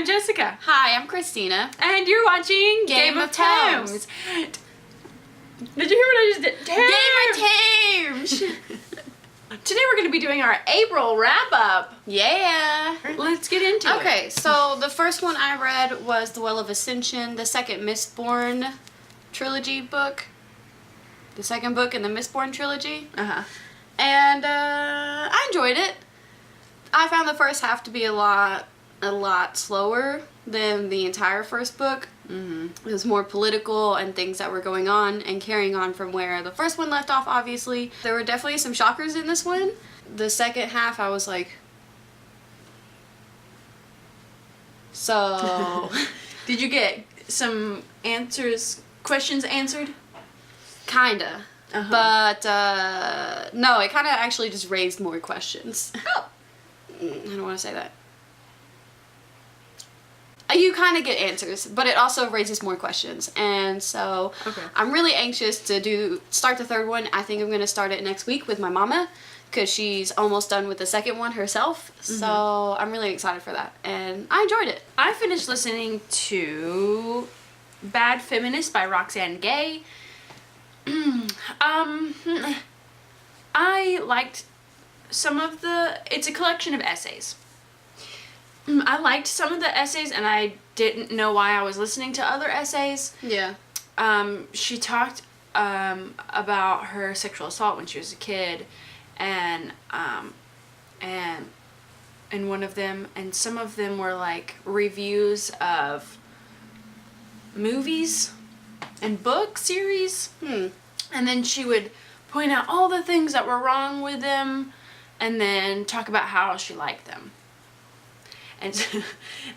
Jessica. Hi, I'm Christeena. And you're watching Game of Tomes. Did you hear what I just did? Game of Tomes! Today we're going to be doing our April wrap-up. Yeah. Let's get into it. Okay, so the first one I read was The Well of Ascension, the second Mistborn trilogy book. The second book in the Mistborn trilogy. Uh-huh. And I enjoyed it. I found the first half to be a lot slower than the entire first book. Mm-hmm. It was more political and things that were going on and carrying on from where the first one left off, obviously. There were definitely some shockers in this one. The second half, I was like... So... Did you get some questions answered? Kinda. Uh-huh. But, no, it kind of actually just raised more questions. Oh. I don't want to say that. You kind of get answers, but it also raises more questions. And so Okay. I'm really anxious to start the third one. I think I'm going to start it next week with my mama because she's almost done with the second one herself. Mm-hmm. So I'm really excited for that. And I enjoyed it. I finished listening to Bad Feminist by Roxane Gay. I liked some of it's a collection of essays. I liked some of the essays and I didn't know why I was listening to other essays. Yeah. She talked about her sexual assault when she was a kid and one of them, and some of them were like reviews of movies and book series. And then she would point out all the things that were wrong with them and then talk about how she liked them.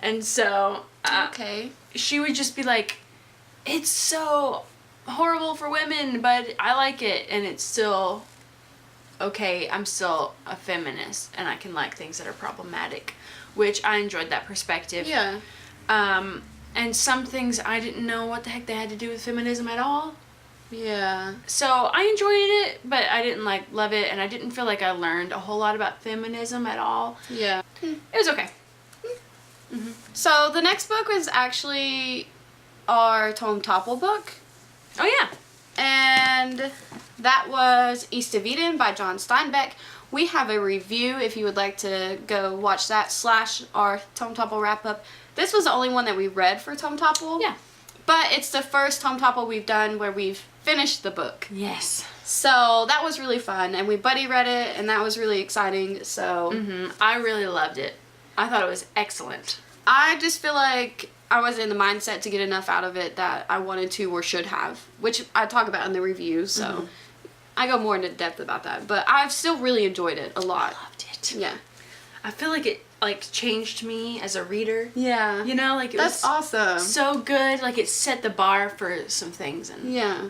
And so Okay. she would just be like, it's so horrible for women, but I like it, and it's still okay. I'm still a feminist, and I can like things that are problematic, which I enjoyed that perspective. Yeah. And some things I didn't know what the heck they had to do with feminism at all. Yeah. So I enjoyed it, but I didn't like love it, and I didn't feel like I learned a whole lot about feminism at all. Yeah. It was okay. Mm-hmm. So the next book was actually our Tom Topple book. Oh yeah. And that was East of Eden by John Steinbeck. We have a review if you would like to go watch that / our Tom Topple wrap up. This was the only one that we read for Tom Topple. Yeah. But it's the first Tom Topple we've done where we've finished the book. Yes. So that was really fun, and we buddy read it, and that was really exciting. So I really loved it. I thought it was excellent. I just feel like I was in the mindset to get enough out of it that I wanted to or should have, which I talk about in the review, so I go more into depth about that. But I've still really enjoyed it a lot. I loved it. Yeah. I feel like it changed me as a reader. Yeah. You know, like it That's was awesome. so good. Like it set the bar for some things, and Yeah.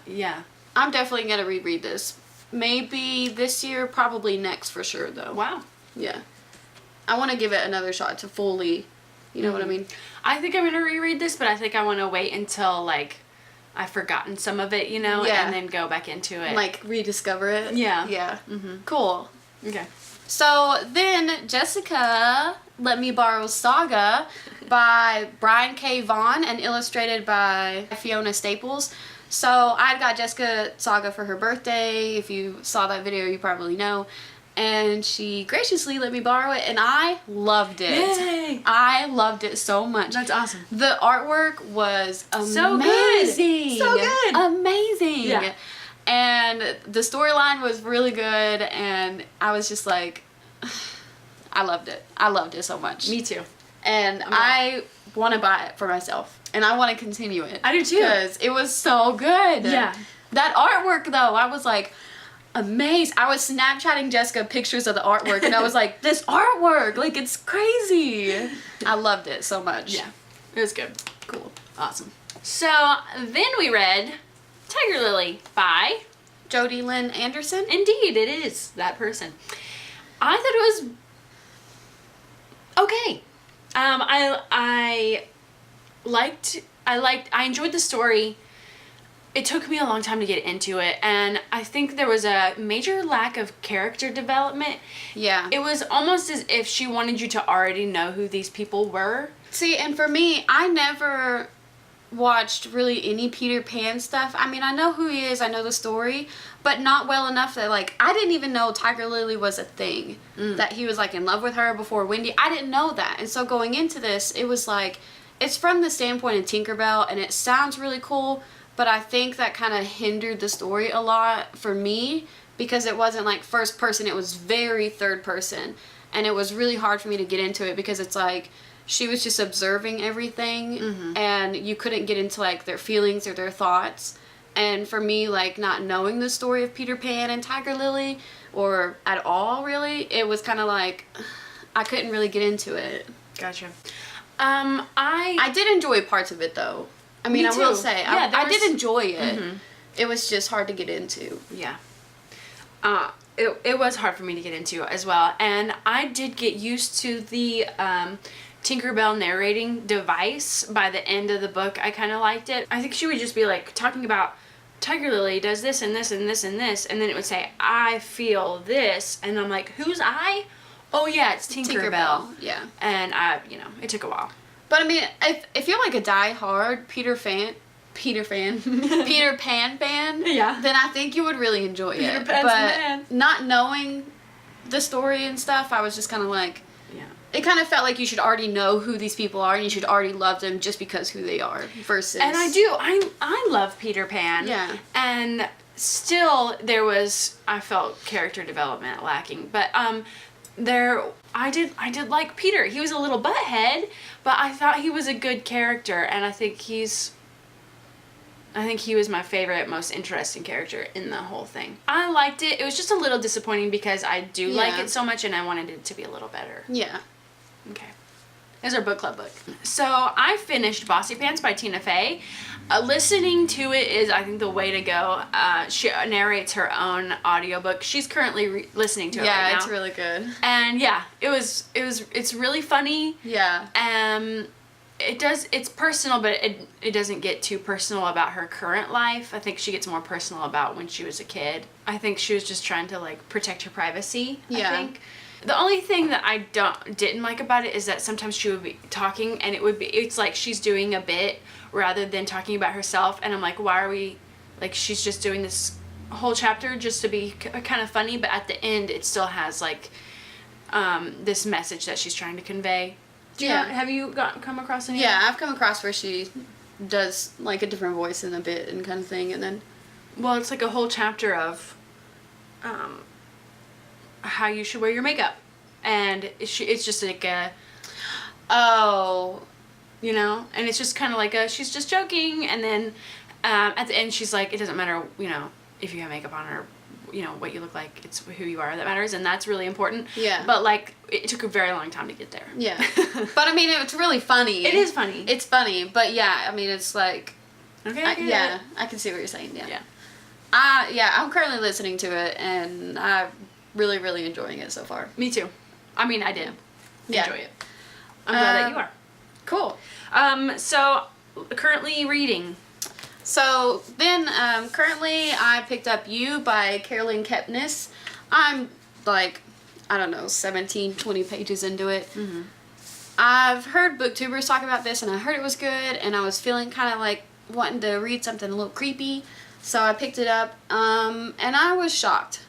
yeah. I'm definitely gonna reread this. Maybe this year, probably next for sure though. Wow. Yeah. I want to give it another shot to fully, you know what I mean? I think I'm gonna reread this, but I think I want to wait until like I've forgotten some of it, you know, Yeah. and then go back into it. Like rediscover it. Yeah. Yeah. Cool. Okay. So then Jessica let me borrow Saga by Brian K. Vaughan and illustrated by Fiona Staples. So I got Jessica Saga for her birthday. If you saw that video, you probably know. And she graciously let me borrow it, and I loved it. Yay! I loved it so much. That's awesome. The artwork was amazing. So good. So good. Amazing. Yeah. And the storyline was really good, and I was just like, I loved it. I loved it so much. Me too. And I want to buy it for myself, and I want to continue it. I do too. Because it was so good. Yeah. That artwork, though, I was like, amazed. I was Snapchatting Jessica pictures of the artwork, and I was like, this artwork, like, it's crazy. I loved it so much. Yeah. It was good. Cool. Awesome. So then we read Tiger Lily by Jody Lynn Anderson. Indeed, it is that person. I thought it was okay. I enjoyed the story. it took me a long time to get into it, and I think there was a major lack of character development. Yeah. It was almost as if she wanted you to already know who these people were. See, and for me, I never watched really any Peter Pan stuff. I mean, I know who he is, I know the story, but not well enough that, like, I didn't even know Tiger Lily was a thing. That he was, like, in love with her before Wendy. I didn't know that. And so going into this, it was like, it's from the standpoint of Tinkerbell, and it sounds really cool, but I think that kind of hindered the story a lot for me, because it wasn't, like, first person. It was very third person. And it was really hard for me to get into it, because it's like, she was just observing everything, and you couldn't get into, like, their feelings or their thoughts. And for me, like, not knowing the story of Peter Pan and Tiger Lily, or at all, really, it was kind of like, I couldn't really get into it. Gotcha. I did enjoy parts of it, though. I mean, Me I will too. say, Yeah, I did enjoy it. It was just hard to get into. Yeah. It was hard for me to get into as well. And I did get used to the Tinkerbell narrating device by the end of the book. I kind of liked it. I think she would just be like talking about Tiger Lily does this and this and this and this, and then it would say, I feel this, and I'm like, who's I? Oh yeah, it's Tinkerbell. Yeah. And it took a while. But I mean, if you're like a die-hard Peter Pan fan, Yeah. then I think you would really enjoy it. Peter Pan's but man. not knowing the story and stuff, I was just kind of like, Yeah. it kind of felt like you should already know who these people are, and you should already love them just because who they are, versus... And I do. I love Peter Pan. Yeah. And still I felt character development lacking. But I did like Peter. He was a little butthead, but I thought he was a good character, and I think he was my favorite, most interesting character in the whole thing. I liked it. It was just a little disappointing because I do like it so much, and I wanted it to be a little better. Yeah. Okay. There's our book club book. So I finished Bossy Pants by Tina Fey. Listening to it is, I think, the way to go. She narrates her own audiobook. She's currently listening to it right now. Yeah, it's really good. And yeah, it's really funny. Yeah. It's personal, but it doesn't get too personal about her current life. I think she gets more personal about when she was a kid. I think she was just trying to, like, protect her privacy, Yeah. I think. The only thing that I didn't like about it is that sometimes she would be talking, and it's like she's doing a bit rather than talking about herself, and I'm like, why are we, like, she's just doing this whole chapter just to be kind of funny, but at the end it still has, like, this message that she's trying to convey. Have you come across any? Yeah, I've come across where she does, like, a different voice in a bit and kind of thing, and then... Well, it's like a whole chapter of how you should wear your makeup, and it's just like a... Oh... You know? And it's just kind of like she's just joking, and then at the end she's like, it doesn't matter, if you have makeup on or, what you look like, it's who you are that matters, and that's really important. Yeah. But, like, it took a very long time to get there. Yeah. But, I mean, it's really funny. It is funny. It's funny, but yeah, I mean, it's like... Okay, I can see what you're saying, yeah. Yeah. I'm currently listening to it, and I'm really, really enjoying it so far. Me too. I mean, I did enjoy it. I'm glad that you are. Cool. So, currently reading. So, then, currently I picked up You by Carolyn Kepnes. I'm, like, I don't know, 17, 20 pages into it. Mm-hmm. I've heard booktubers talk about this, and I heard it was good, and I was feeling kind of like wanting to read something a little creepy, so I picked it up, and I was shocked.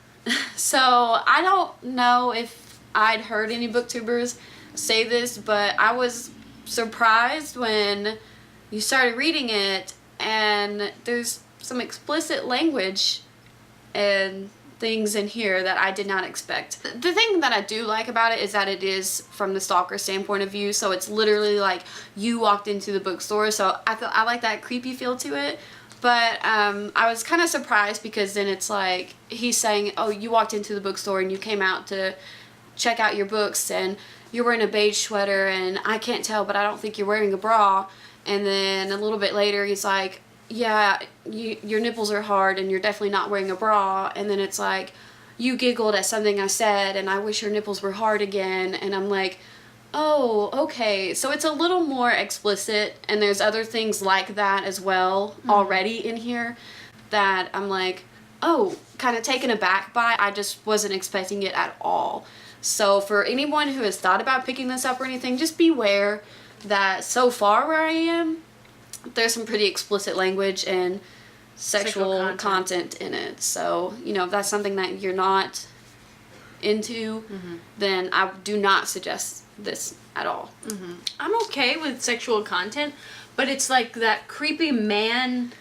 So, I don't know if I'd heard any booktubers say this, but I was surprised when you started reading it, and there's some explicit language and things in here that I did not expect. The thing that I do like about it is that it is from the stalker standpoint of view, so it's literally like you walked into the bookstore, so I like that creepy feel to it. But I was kind of surprised because then it's like he's saying, oh, you walked into the bookstore and you came out to check out your books, and you're wearing a beige sweater, and I can't tell, but I don't think you're wearing a bra. And then a little bit later he's like, yeah, your nipples are hard and you're definitely not wearing a bra. And then it's like, you giggled at something I said and I wish your nipples were hard again. And I'm like, oh, okay. So it's a little more explicit, and there's other things like that as well already in here. that I'm like, oh, kind of taken aback by. I just wasn't expecting it at all. So for anyone who has thought about picking this up or anything, just beware that so far where I am, there's some pretty explicit language and sexual content in it. So, you know, if that's something that you're not into, then I do not suggest this at all. I'm okay with sexual content, but it's like that creepy man,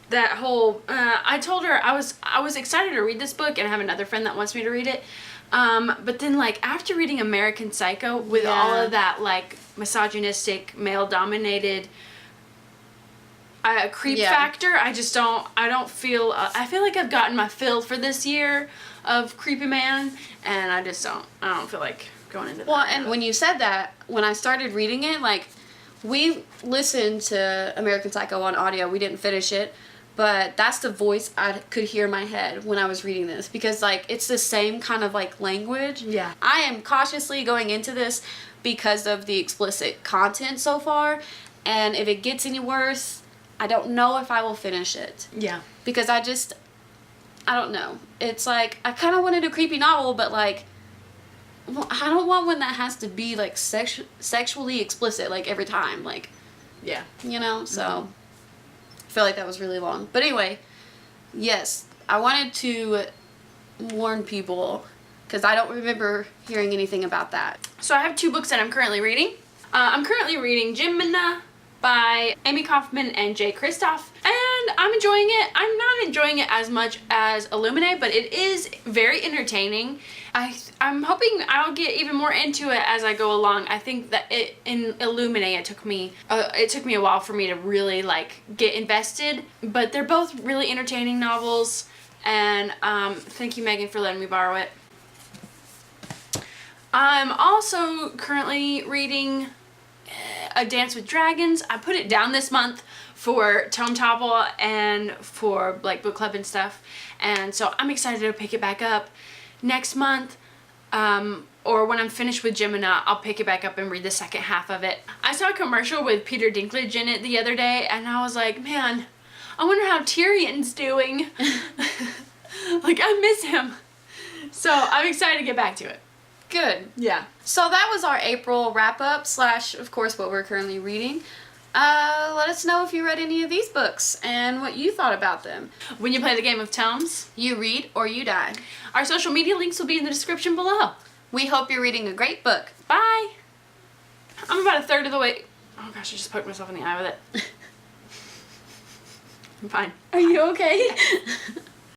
that whole, I told her I was excited to read this book, and I have another friend that wants me to read it. But then, like, after reading American Psycho, with all of that, like, misogynistic, male-dominated creep factor, I don't feel, I feel like I've gotten my fill for this year of creepy man, and I don't feel like going into that. Well, and when you said that, when I started reading it, like, we listened to American Psycho on audio. We didn't finish it, but that's the voice I could hear in my head when I was reading this, because, like, it's the same kind of, like, language. Yeah. I am cautiously going into this because of the explicit content so far, and if it gets any worse, I don't know if I will finish it. Yeah. Because I don't know. It's like, I kind of wanted a creepy novel, but, like, well, I don't want one that has to be, like, sexually explicit, like, every time. Like, Yeah. you know? So, I feel like that was really long. But anyway, yes, I wanted to warn people, because I don't remember hearing anything about that. So I have 2 books that I'm currently reading. I'm currently reading Gemina by Amy Kaufman and Jay Kristoff, and I'm enjoying it. I'm not enjoying it as much as Illuminate, but it is very entertaining. I'm hoping I'll get even more into it as I go along. I think that in Illuminate it took me a while for me to really, like, get invested, but they're both really entertaining novels, and thank you, Megan, for letting me borrow it. I'm also currently reading A Dance with Dragons. I put it down this month for Tome Topple and for, like, book club and stuff, and so I'm excited to pick it back up next month, or when I'm finished with Gemina, I'll pick it back up and read the second half of it. I saw a commercial with Peter Dinklage in it the other day, and I was like, man, I wonder how Tyrion's doing. Like, I miss him. So I'm excited to get back to it. Good. Yeah. So that was our April wrap-up / of course, what we're currently reading. Let us know if you read any of these books and what you thought about them. When you play the game of Tomes, You read or you die. our social media links will be in the description below. We hope you're reading a great book. Bye! I'm about a third of the way. Oh gosh, I just poked myself in the eye with it. I'm fine. Are you okay?